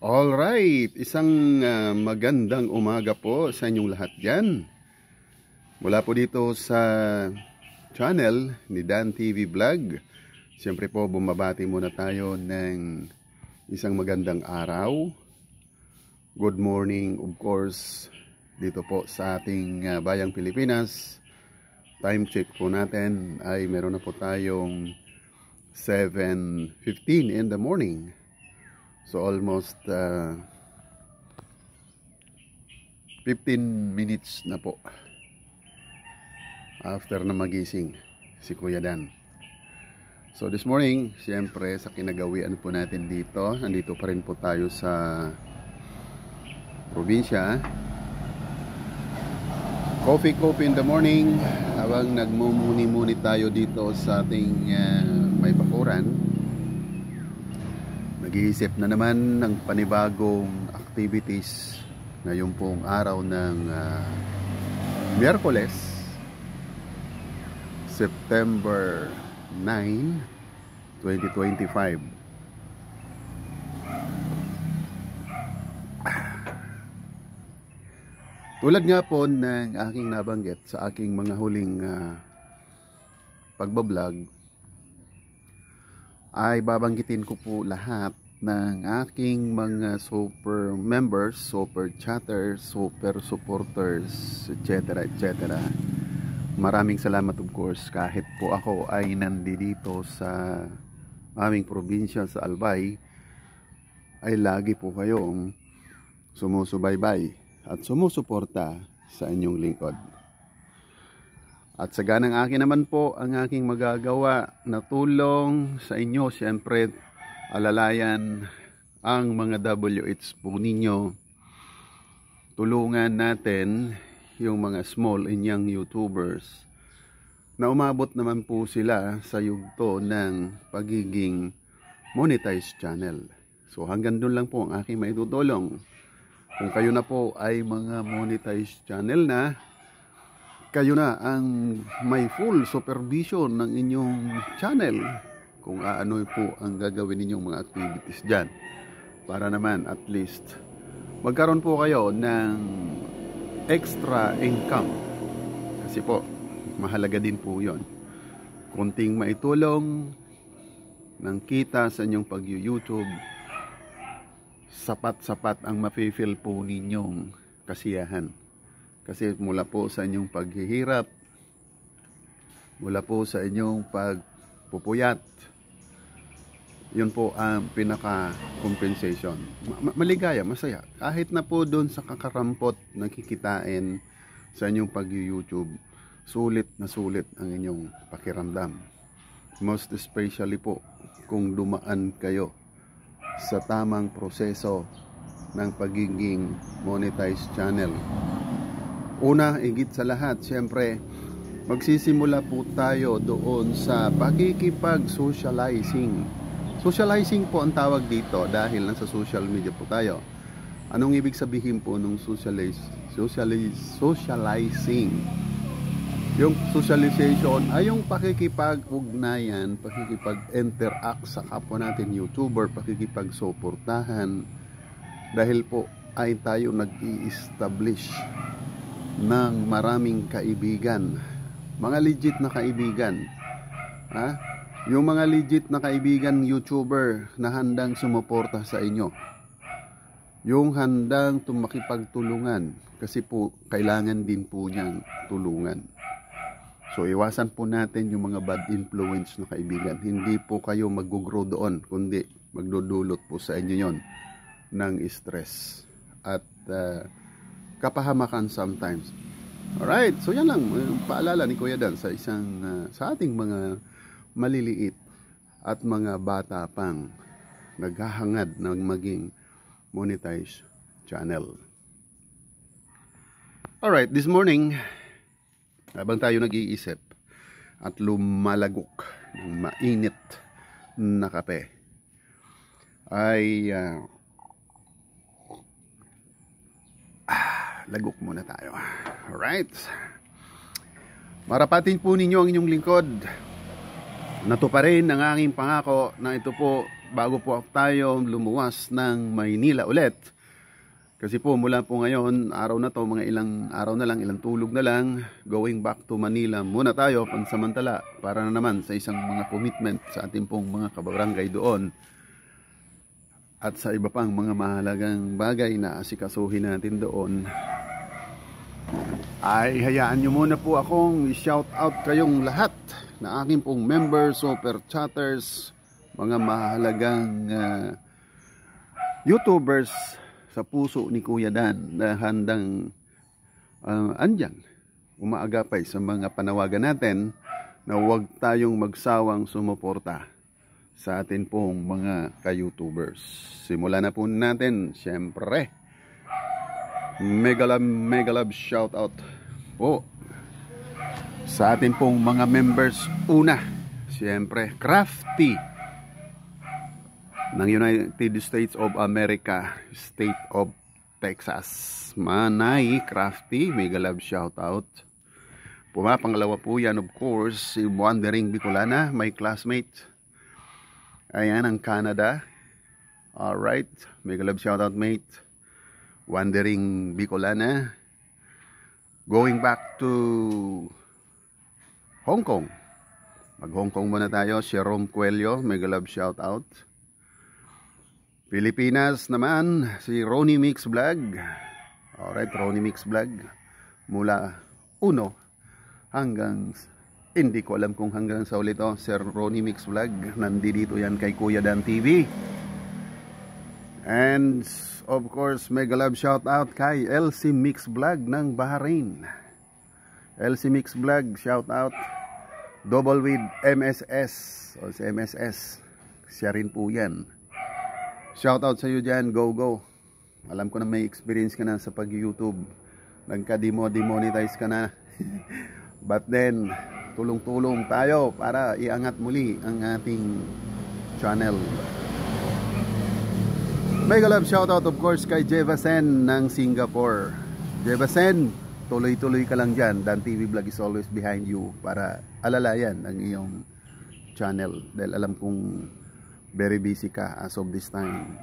Alright, isang magandang umaga po sa inyong lahat dyan. Mula po dito sa channel ni Dan TV Vlog. Siyempre po bumabati muna tayo ng isang magandang araw. Good morning of course dito po sa ating bayang Pilipinas. Time check po natin ay meron na po tayong 7:15 in the morning. So almost 15 minutes na po after na magising si Kuya Dan. So this morning, siyempre sa kinagawian po natin dito, nandito pa rin po tayo sa probinsya. Coffee in the morning habang nagmumuni-muni tayo dito sa ating may bakuran. Nag-iisip na naman ng panibagong activities ngayon pong araw ng Miyerkules, September 9, 2025. Tulad nga po ng aking nabanggit sa aking mga huling pagbablog, ay babanggitin ko po lahat ng aking mga super members, super chatters, super supporters, etc. etc. Maraming salamat of course kahit po ako ay nandito sa aming probinsya sa Albay, ay lagi po kayong sumusubaybay at sumusuporta sa inyong lingkod. At sa ganang akin naman po ang aking magagawa na tulong sa inyo, siyempre alalayan ang mga WH po ninyo. Tulungan natin yung mga small and young YouTubers na umabot naman po sila sa yugto ng pagiging monetized channel. So hanggang doon lang po ang aking maitutulong. Kung kayo na po ay mga monetized channel na, kayo na ang may full supervision ng inyong channel kung ano po ang gagawin ninyong mga activities dyan, para naman at least magkaroon po kayo ng extra income, kasi po mahalaga din po yon. Kunting maitulong ng kita sa inyong pag-YouTube, sapat-sapat ang mafe-feel po ninyong kasiyahan. Kasi mula po sa inyong paghihirap, mula po sa inyong pagpupuyat, yun po ang pinaka-compensation. Maligaya, masaya. Kahit na po doon sa kakarampot na kikitain sa inyong pag-YouTube, sulit na sulit ang inyong pakiramdam. Most especially po kung dumaan kayo sa tamang proseso ng pagiging monetized channel. Una, higit sa lahat, siyempre, magsisimula po tayo doon sa pakikipag-socializing. Socializing po ang tawag dito dahil nasa social media po tayo. Anong ibig sabihin po ng socializing? Yung socialization ay yung pakikipag-ugnayan, pakikipag-interact sa kapwa natin YouTuber, pakikipag-suportahan. Dahil po ay tayo nag-i-establish ng maraming kaibigan, mga legit na kaibigan, yung mga legit na kaibigan YouTuber na handang sumuporta sa inyo, yung handang makipagtulungan, kasi po kailangan din po niyang tulungan. So iwasan po natin yung mga bad influence na kaibigan. Hindi po kayo mag-grow doon, kundi magdudulot po sa inyo yon ng stress at kapahamakan sometimes. Alright, so yan lang paalala ni Kuya Dan sa sa ating mga maliliit at mga bata pang naghahangad ng maging monetized channel. Alright, this morning habang tayo nag-iisip at lumalagok ng mainit na kape, ay lagok muna tayo. Alright. Marapatin po ninyo ang inyong lingkod. Natuparin ang aking pangako na ito po bago po tayo lumuwas ng Maynila ulit. Kasi po mula po ngayon, araw na to, mga ilang araw na lang, ilang tulog na lang, going back to Manila muna tayo pansamantala para na naman sa isang mga commitment sa ating pong mga kabarangay doon. At sa iba pang mga mahalagang bagay na asikasuhin natin doon. Ay hayaan nyo muna po akong i-shout out kayong lahat na aking pong members, super chatters, mga mahalagang YouTubers sa puso ni Kuya Dan na handang andyan, umaagapay sa mga panawagan natin na huwag tayong magsawang sumuporta sa atin pong mga ka-YouTubers. Simulan na po natin, syempre. Mega love shout out po sa atin pong mga members. Una, syempre, Crafty ng United States of America, State of Texas. Manay Crafty, mega love shout out. Pangalawa po yan, of course, si Wandering Bicolana, my classmate. Ayan, ang Canada. Alright, mega love shout out, mate. Wandering Bicolana. Going back to Hong Kong. Mag-Hong Kong muna tayo. Jerome Coelho, mega love shout out. Pilipinas naman, si Ronnie Mix Vlog. Alright, Ronnie Mix Vlog. Mula 1 hanggang, hindi ko alam kung hanggang sa ulit to, Sir Ronnie Mix Vlog. Nandito yan kay Kuya Dan TV. And of course, mega love shout out kay LC Mix Vlog ng Bahrain. LC Mix Vlog, shout out. Double with MSS, o si MSS, siya rin po yan. Shout out sa iyo dyan, go. Alam ko na may experience ka na sa pag-YouTube. Nagka-demonetize ka na. But then, tulong-tulong tayo para iangat muli ang ating channel. Mega love shout out of course kay Jevasen ng Singapore. Jevasen, tuloy-tuloy ka lang dyan. Dan TV Vlog is always behind you para alalayan ang iyong channel. Dahil alam kong very busy ka as of this time.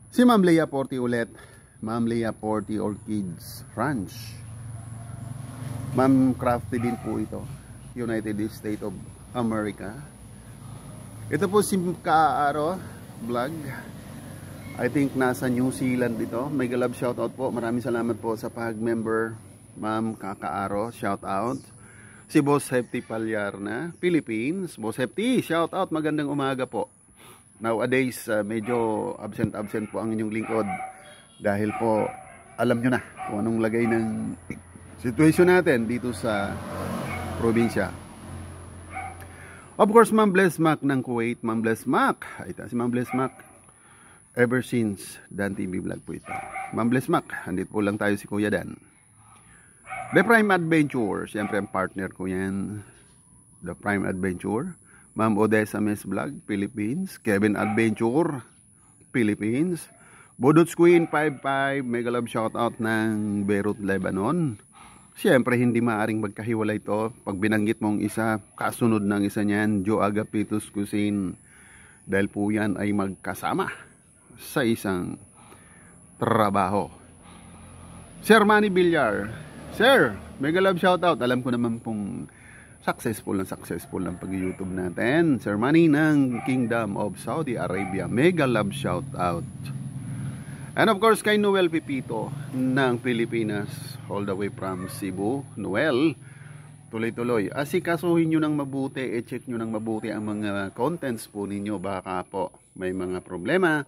Si Ma'am Leia Porti ulit. Ma'am Leia Porti Orchids Ranch. Ma'am Crafty din po ito. United States of America. Ito po si Kaaro Vlog. I think nasa New Zealand ito. Mega love shout out po. Maraming salamat po sa pag-member. Ma'am Kakaaro, shout out. Si Boss Hefty Palyarna, Philippines. Boss Hefty, shout out. Magandang umaga po. Nowadays, medyo absent po ang inyong lingkod. Dahil po, alam nyo na kung anong lagay ng situation natin dito sa probinsya. Of course, Ma'am Bless Mac ng Kuwait. Ma'am Bless Mac. Ito si Ma'am Bless Mac. Ever since Dan TV Vlog po ito. Ma'am Bless Mac, andito po lang tayo si Kuya Dan. The Prime Adventure, siyempre ang partner ko yan. The Prime Adventure. Ma'am Odessa Mes Vlog, Philippines. Kevin Adventure, Philippines. Budots Queen 55, mega love shoutout ng Beirut, Lebanon. Siyempre hindi maaring magkahiwalay ito. Pag binanggit mong isa, kasunod ng isa niyan, Joe Agapitus Cuisine. Dahil po yan ay magkasama sa isang trabaho. Sir Manny Villar. Sir, mega love shoutout. Alam ko naman pong successful ng pag-YouTube natin. Sir Manny ng Kingdom of Saudi Arabia. Mega love shoutout. And of course kay Noel Pipito ng Pilipinas, all the way from Cebu. Noel, tuloy-tuloy. Asikasuhin nyo ng mabuti, i-check nyo ng mabuti ang mga contents po ninyo. Baka po may mga problema.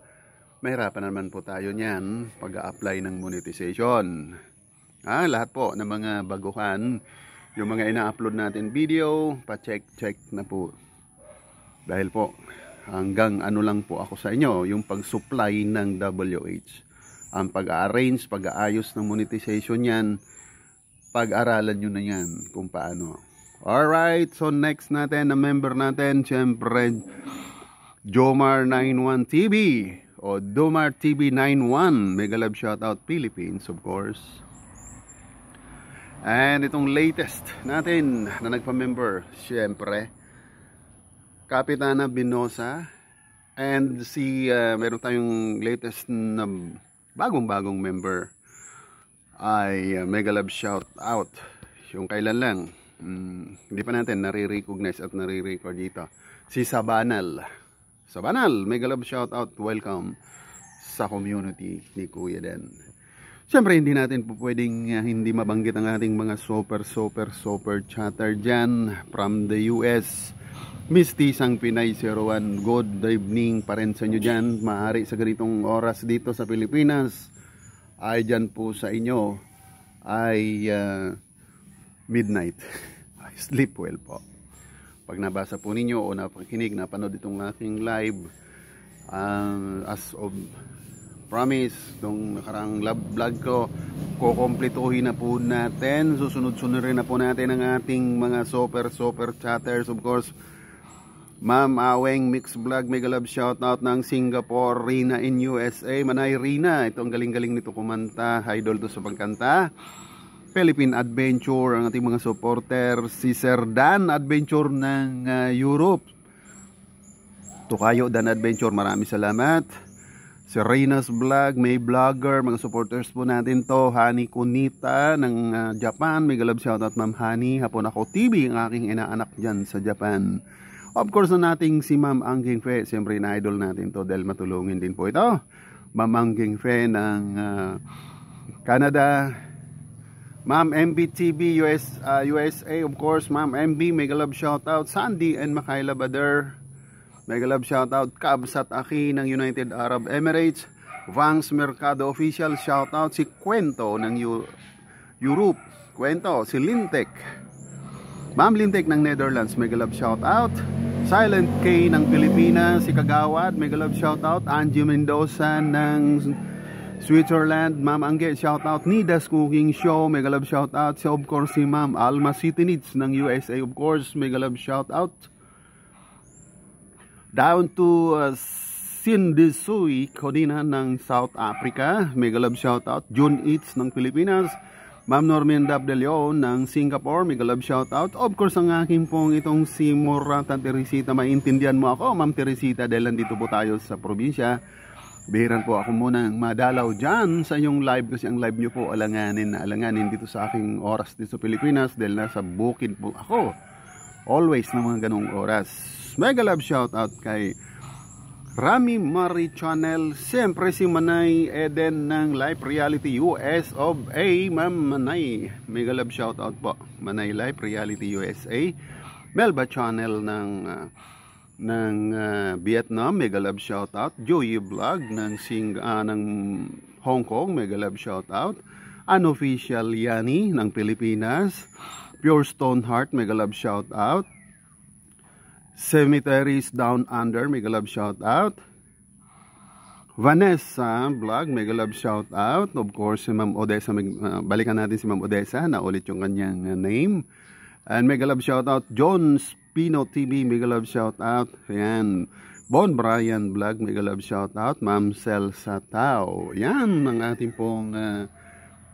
Mahirapan naman po tayo niyan pag-a-apply ng monetization. Lahat po ng mga baguhan, yung mga ina-upload natin video, pa-check na po. Dahil po, hanggang ano lang po ako sa inyo, yung pag-supply ng WH. Ang pag-arrange, pag-aayos ng monetization yan, pag-aralan nyo na yan kung paano. Alright, so next natin, na member natin, syempre, Jomar91 TV, o Domar TV 91, mega love shoutout Philippines, of course. And itong latest natin na nagpa-member, syempre, Kapitana Binosa And meron tayong latest na bagong member ay mega love shout out. Yung kailan lang, hindi pa natin nare-recognize at nare-record dito. Si Sabanal, mega love shout out, welcome sa community ni Kuya Den. Siyempre hindi natin po pwedeng hindi mabanggit ang ating mga super chatter dyan from the US. Misty Sang Pinay 01, good evening pa rin sa inyo dyan. Maaari sa ganitong oras dito sa Pilipinas ay dyan po sa inyo ay midnight. Sleep well po. Pag nabasa po ninyo o napakinig, napanood itong aking live, as of promise, itong nakarang vlog ko, kukomplituhin na po natin. Susunod-sunod rin na po natin ang ating mga super chatters. Of course, Ma'am Aweng Mix Vlog, mega love shoutout ng Singapore, Rina in USA. Manay Rina, ito ang galing-galing nito kumanta, idol to sa pagkanta. Philippine Adventure, ang ating mga supporter. Si Sir Dan Adventure ng Europe. Tukayo Dan Adventure, maraming salamat. Si Rina's Vlog, May Vlogger, mga supporters po natin to. Hani Kunita ng Japan, mega love shoutout Ma'am Hani. Hapon ako TV, ang aking inaanak dyan sa Japan. Of course na nating si Ma'am Angking Fe, siyempre na idol natin to dahil matulungin din po ito. Ma'am Angking Fe ng Canada. Ma'am MBTV USA, of course. Ma'am MB, mega love shoutout. Sandy and Makaila Bader, mega love shoutout. Kabsat Aki ng United Arab Emirates. Vangs Mercado Official, shoutout. Si Kwento ng Europe, Kwento. Si Lintek, Ma'am Lintek ng Netherlands, mega love shoutout. Silent K ng Pilipinas, si Kagawad, mega love shoutout. Angie Mendoza ng Switzerland, Ma'am Angge, shoutout. Nida's Cooking Show, mega love shoutout. So of course si Ma'am Alma City Needs ng USA, of course, mega love shoutout. Down to Sindisui Kodina ng South Africa, mega love shoutout. June Eats ng Pilipinas. Ma'am Norman Dabdelio ng Singapore, mega love shoutout. Of course, ang aking pong itong si Morata Teresita, maintindihan mo ako, Ma'am Teresita, dahil nandito po tayo sa probinsya. Bihiran po ako muna madalaw dyan sa inyong live kasi ang live nyo po alanganin dito sa aking oras dito sa Pilipinas dahil nasa bukid po ako. Always na mga ganong oras. Mega love shoutout kay Rami Marie Channel, siyempre si Manay Eden ng Life Reality US of A. Ma'am Manay, mega love shoutout po. Manay Life Reality USA. Melba Channel ng Vietnam, mega love shoutout. Joey Vlog ng Hong Kong, mega love shoutout. Unofficial Yani ng Pilipinas. Pure Stone Heart, mega love shoutout. Cemeteries Down Under, mega love shout out. Vanessa Vlog, mega love shout out. Of course si Ma'am Odessa, balikan natin si Ma'am Odessa na ulit yung kanyang name. And mega love shout out John Spino TV, mega love shout out. Ayan, Bon Brian Vlog, mega love shout out. Ma'am Cel Satao. Yan ang ating pong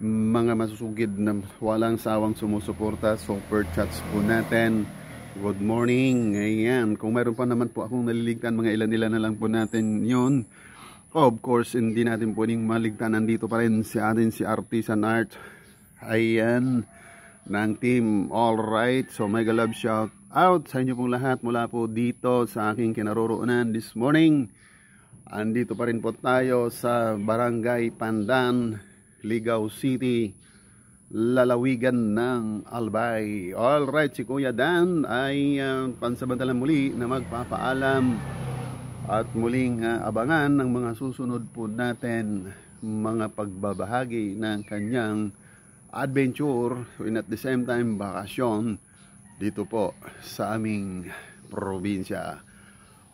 mga masusugid na walang sawang sumusuporta. Super chats po natin. Good morning. Ayan, kung mayroon pa naman po akong naliligtan, mga ilan-ilan na lang po natin yun. Of course, hindi natin pwedeng maligtan. Nandito pa rin si Artisan Art. Ayan, ng team. Alright, so mega love shout out sa inyo pong lahat mula po dito sa aking kinaroroonan this morning. Andito pa rin po tayo sa Barangay Pandan, Ligao City, lalawigan ng Albay. Alright, si Kuya Dan ay pansamantalang muli na magpapaalam at muling abangan ng mga susunod po natin mga pagbabahagi ng kanyang adventure and at the same time bakasyon dito po sa aming probinsya.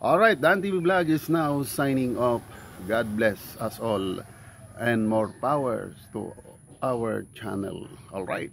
Alright, Dan TV Vlog is now signing off. God bless us all and more power to our channel. All right.